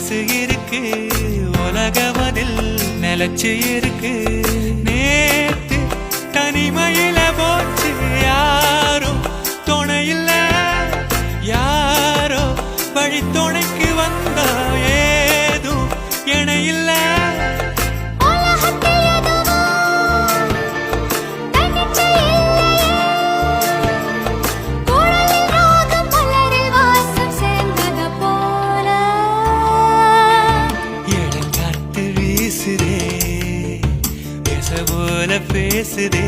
மனசு இருக்கு உலகமதில் நிலச்சு இருக்கு நேத்து தனிமையில போச்சு யாரும் துணையில்ல யாரோ வழி துணைக்கு வந்தா ஏதும் இணையில்ல பேசுதே